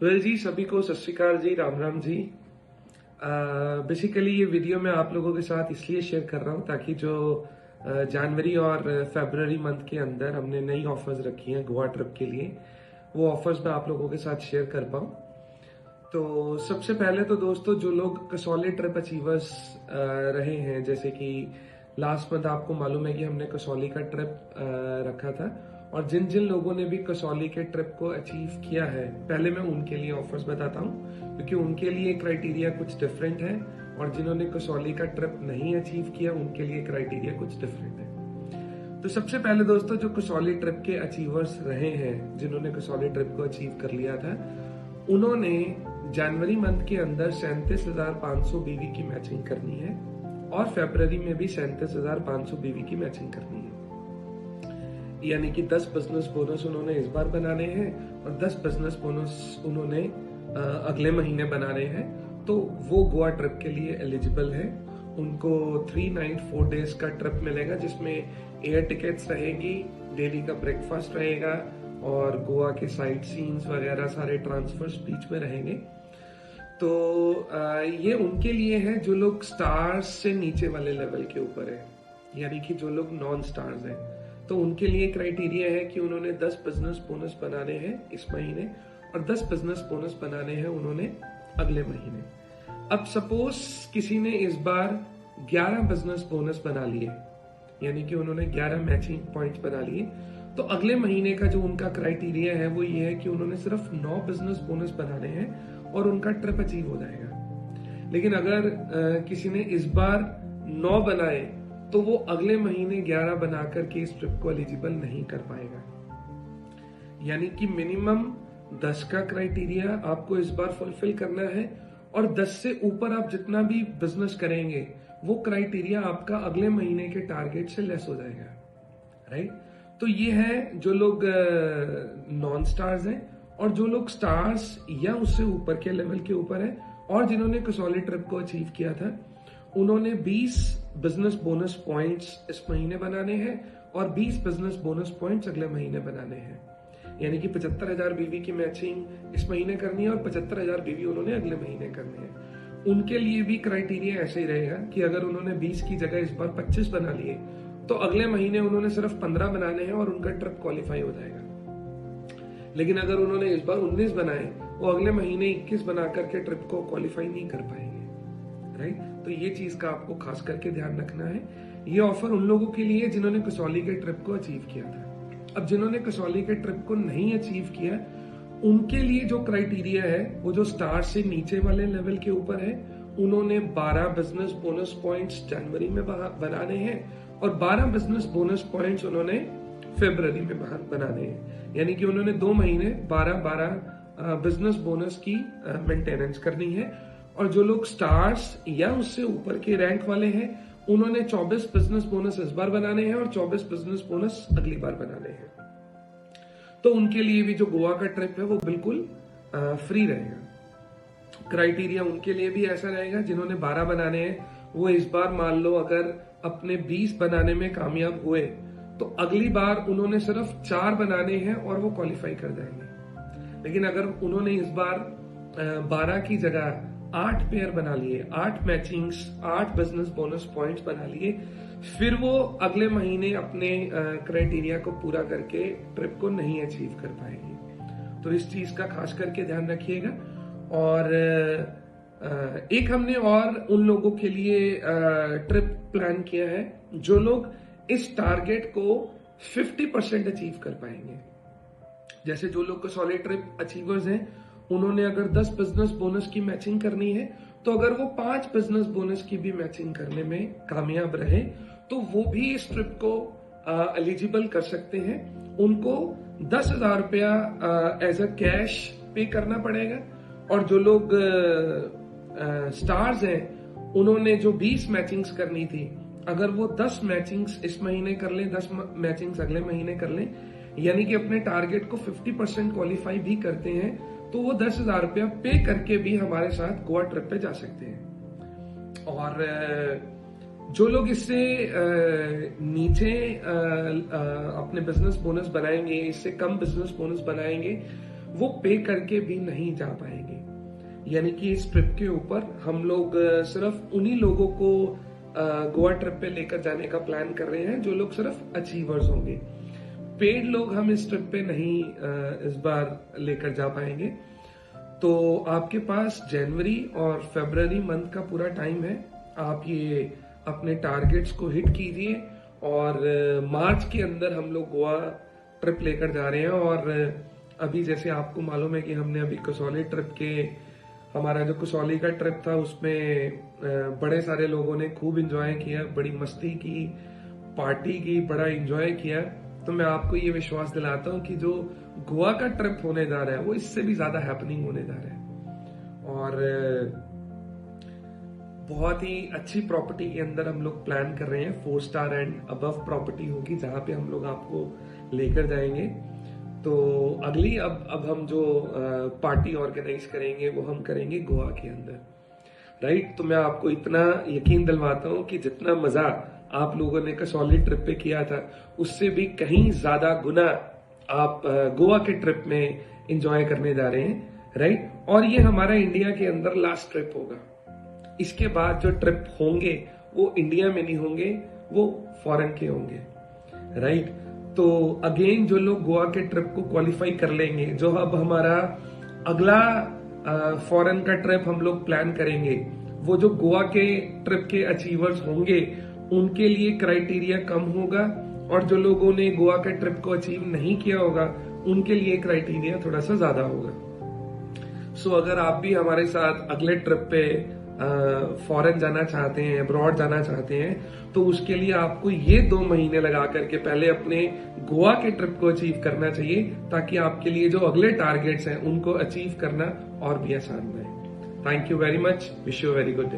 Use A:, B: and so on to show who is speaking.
A: जी सभी को सत श्री अकाल जी, राम राम जी। बेसिकली ये वीडियो मैं आप लोगों के साथ इसलिए शेयर कर रहा हूँ ताकि जो जनवरी और फरवरी मंथ के अंदर हमने नई ऑफर्स रखी हैं गोवा ट्रिप के लिए, वो ऑफर्स मैं आप लोगों के साथ शेयर कर पाऊँ। तो सबसे पहले तो दोस्तों, जो लोग कसौली ट्रिप अचीवर्स रहे हैं, जैसे कि लास्ट मंथ आपको मालूम है कि हमने कसौली का ट्रिप रखा था, और जिन जिन लोगों ने भी कसौली के ट्रिप को अचीव किया है, पहले मैं उनके लिए ऑफर्स बताता हूँ क्योंकि उनके लिए क्राइटेरिया कुछ डिफरेंट है, और जिन्होंने कसौली का ट्रिप नहीं अचीव किया उनके लिए क्राइटेरिया कुछ डिफरेंट है। तो सबसे पहले दोस्तों, जो कसौली ट्रिप के अचीवर्स रहे हैं, जिन्होंने कसौली ट्रिप को अचीव कर लिया था, उन्होंने जनवरी मंथ के अंदर 37,500 बीवी की मैचिंग करनी है और फरवरी में भी 37,500 बीवी की मैचिंग करनी है। यानी कि 10 बिजनेस बोनस उन्होंने इस बार बनाने हैं और 10 बिजनेस बोनस उन्होंने अगले महीने बनाने हैं। तो वो गोवा ट्रिप के लिए एलिजिबल है। उनको 3 नाइट 4 डेज का ट्रिप मिलेगा, जिसमें एयर टिकट्स रहेगी, डेली का ब्रेकफास्ट रहेगा और गोवा के साइट सीन्स वगैरह सारे ट्रांसफर्स बीच में रहेंगे। तो ये उनके लिए है जो लोग स्टार्स से नीचे वाले लेवल के ऊपर है, यानी कि जो लोग नॉन स्टार्स हैं। तो उनके लिए क्राइटेरिया है कि उन्होंने 10 बिजनेस बोनस बनाने हैं इस महीने और 10 बिजनेस बोनस बनाने हैं उन्होंने अगले महीने। अब सपोज किसी ने इस बार 11 बिजनेस बोनस बना लिए, यानी कि उन्होंने 11 मैचिंग पॉइंट्स बना लिए, तो अगले महीने का जो उनका क्राइटेरिया है वो ये है कि उन्होंने सिर्फ 9 बिजनेस बोनस बनाने हैं और उनका ट्रिप अचीव हो जाएगा। लेकिन अगर किसी ने इस बार 9 बनाए तो वो अगले महीने 11 बना करके इस ट्रिप को एलिजिबल नहीं कर पाएगा। यानी कि मिनिमम 10 का क्राइटेरिया आपको इस बार फुलफिल करना है, और 10 से ऊपर आप जितना भी बिजनेस करेंगे वो क्राइटेरिया आपका अगले महीने के टारगेट से लेस हो जाएगा, राइट। तो ये है जो लोग नॉन स्टार्स हैं, और जो लोग स्टार्स या उससे ऊपर के लेवल के ऊपर है और जिन्होंने कसौली ट्रिप को अचीव किया था, उन्होंने 20 बिजनेस बोनस पॉइंट्स इस महीने बनाने हैं और 20 बिजनेस बोनस पॉइंट्स अगले महीने बनाने हैं। यानी कि 75,000 बीवी की मैचिंग इस महीने करनी है और 75,000 बीवी उन्होंने अगले महीने करनी है। उनके लिए भी क्राइटेरिया ऐसे ही रहेगा कि अगर उन्होंने 20 की जगह इस बार 25 बना लिए तो अगले महीने उन्होंने सिर्फ 15 बनाने हैं और उनका ट्रिप क्वालिफाई हो जाएगा। लेकिन अगर उन्होंने इस बार 19 बनाए, वो अगले महीने 21 बना करके ट्रिप को क्वालिफाई नहीं कर पाएंगे, राइट। तो ये चीज का आपको खास करके ध्यान रखना है। ये ऑफर उन लोगों के लिए जिन्होंने कसौली के ट्रिप को अचीव किया था। अब जिन्होंने कसौली के ट्रिप को नहीं अचीव किया, उनके लिए जो क्राइटेरिया है वो जो स्टार से नीचे वाले लेवल के ऊपर है, उन्होंने 12 बिजनेस बोनस पॉइंट्स जनवरी में बनाने हैं और 12 बिजनेस बोनस पॉइंट्स उन्होंने फरवरी में बनाने हैं। यानी कि उन्होंने 2 महीने 12-12 बिजनेस बोनस की मेंटेनेंस करनी है। और जो लोग स्टार्स या उससे ऊपर के रैंक वाले हैं, उन्होंने 24 बिजनेस बोनस इस बार बनाने हैं और 24 बिजनेस बोनस अगली बार बनाने हैं। तो उनके लिए भी जो गोवा का ट्रिप है वो बिल्कुल फ्री रहेगा। क्राइटेरिया उनके लिए भी ऐसा रहेगा, जिन्होंने 12 बनाने हैं वो इस बार मान लो अगर अपने 20 बनाने में कामयाब हुए तो अगली बार उन्होंने सिर्फ 4 बनाने हैं और वो क्वालिफाई कर जाएंगे। लेकिन अगर उन्होंने इस बार 12 की जगह 8 पेयर बना लिए, 8 मैचिंग्स, 8 बिजनेस बोनस पॉइंट्स बना लिए, फिर वो अगले महीने अपने क्राइटेरिया को पूरा करके ट्रिप को नहीं अचीव कर पाएंगे। तो इस चीज का खास करके ध्यान रखिएगा। और एक हमने और उन लोगों के लिए ट्रिप प्लान किया है जो लोग इस टारगेट को 50% अचीव कर पाएंगे। जैसे जो लोग कसौली ट्रिप अचीवर्स हैं, उन्होंने अगर 10 बिजनेस बोनस की मैचिंग करनी है, तो अगर वो 5 बिजनेस बोनस की भी मैचिंग करने में कामयाब रहे तो वो भी इस ट्रिप को एलिजिबल कर सकते हैं। उनको 10,000 रुपया एज अ कैश पे करना पड़ेगा। और जो लोग स्टार्स हैं, उन्होंने जो 20 मैचिंग्स करनी थी, अगर वो 10 मैचिंग्स इस महीने कर लें, 10 मैचिंग्स अगले महीने कर लें, यानी कि अपने टारगेट को 50% क्वालिफाई भी करते हैं, तो वो 10,000 रुपया पे करके भी हमारे साथ गोवा ट्रिप पे जा सकते हैं। और जो लोग इससे नीचे अपने बिजनेस बोनस बनाएंगे, इससे कम बिजनेस बोनस बनाएंगे, वो पे करके भी नहीं जा पाएंगे। यानी कि इस ट्रिप के ऊपर हम लोग सिर्फ उन्हीं लोगों को गोवा ट्रिप पे लेकर जाने का प्लान कर रहे हैं जो लोग सिर्फ अचीवर्स होंगे। पेड लोग हम इस ट्रिप पे नहीं इस बार लेकर जा पाएंगे। तो आपके पास जनवरी और फरवरी मंथ का पूरा टाइम है। आप ये अपने टारगेट्स को हिट कीजिए और मार्च के अंदर हम लोग गोवा ट्रिप लेकर जा रहे हैं। और अभी जैसे आपको मालूम है कि हमने अभी कसौली ट्रिप के हमारा जो कसौली का ट्रिप था उसमें बड़े सारे लोगों ने खूब एंजॉय किया, बड़ी मस्ती की, पार्टी की, बड़ा एंजॉय किया। तो मैं आपको ये विश्वास दिलाता हूं कि जो गोवा का ट्रिप होने जा रहा है वो इससे भी ज्यादा हैपनिंग होने जा रहा है। और बहुत ही अच्छी प्रॉपर्टी के अंदर हम लोग प्लान कर रहे हैं। 4 स्टार एंड अबव प्रॉपर्टी होगी जहां पे हम लोग आपको लेकर जाएंगे। तो अगली अब हम जो पार्टी ऑर्गेनाइज करेंगे वो हम करेंगे गोवा के अंदर, राइट। तो मैं आपको इतना यकीन दिलवाता हूं कि जितना मजा आप लोगों ने कसौली ट्रिप पे किया था उससे भी कहीं ज्यादा गुना आप गोवा के ट्रिप में एंजॉय करने जा रहे हैं, राइट। और ये हमारा इंडिया के अंदर लास्ट ट्रिप होगा। इसके बाद जो ट्रिप होंगे वो इंडिया में नहीं होंगे, वो फॉरेन के होंगे, राइट। तो अगेन जो लोग गोवा के ट्रिप को क्वालिफाई कर लेंगे, जो अब हमारा अगला फॉरेन का ट्रिप हम लोग प्लान करेंगे, वो जो गोवा के ट्रिप के अचीवर्स होंगे उनके लिए क्राइटेरिया कम होगा, और जो लोगों ने गोवा के ट्रिप को अचीव नहीं किया होगा उनके लिए क्राइटेरिया थोड़ा सा ज्यादा होगा। सो अगर आप भी हमारे साथ अगले ट्रिप पे फॉरेन जाना चाहते हैं, अब्रॉड जाना चाहते हैं, तो उसके लिए आपको ये 2 महीने लगा करके पहले अपने गोवा के ट्रिप को अचीव करना चाहिए, ताकि आपके लिए जो अगले टारगेट्स हैं उनको अचीव करना और भी आसान रहे। Thank you very much. Wish you very good day.